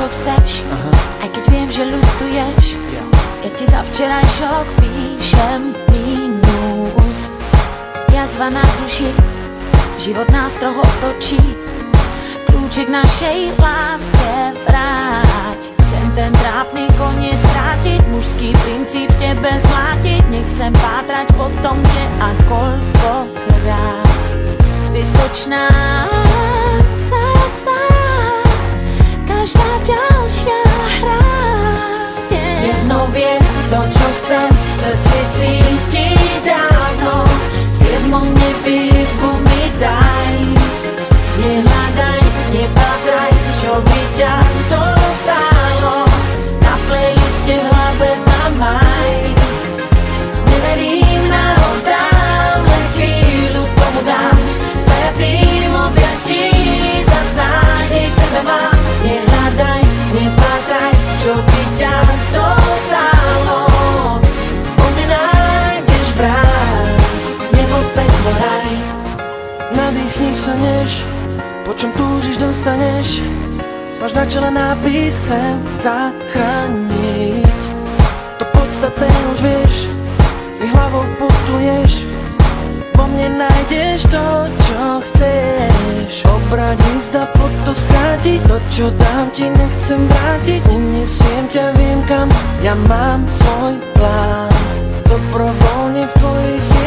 čo chceš, aj keď viem, že ľutuješ. Ja ti za včerajšok píšem mínus. ozva na duši, život nás trochu otočí. Kľúčik našej láske vráť. Chcem ten trápny koniec vrátiť, mužský princíp v tebe zmlátiť. Nechcem pátrať po tom, kde a koľkokrát zbytočná sa stá každá ďalšia hra. Jedno viem, to čo chcem v srdci cítiť dávno. V 7. nebi izbu mi daj. Nehľadaj, nepátraj, čo by ťa to stálo. Na playliste v hlave ma maj. Neverím nahodám, len chvíľu tomu dám. Zajatým objatí zas nádej v sebe mám. Nehľadaj, nepátraj, čo by ťa to stálo. Po mne nájdeš vrát, nebo peklo raj. Nadýchni sa, než po čom túžiš, dostaneš. Máš na čele nápis, chcem zachrániť. To podstatné už vieš, mi hlavou putuješ. Vo mne nájdeš to, čo chceš. Obrať jízda, pod to skrátiť. To, čo dám ti, nechcem vrátiť. Unesiem ťa, viem kam, ja mám svoj plán. Dobrovoľne v tvojej sieti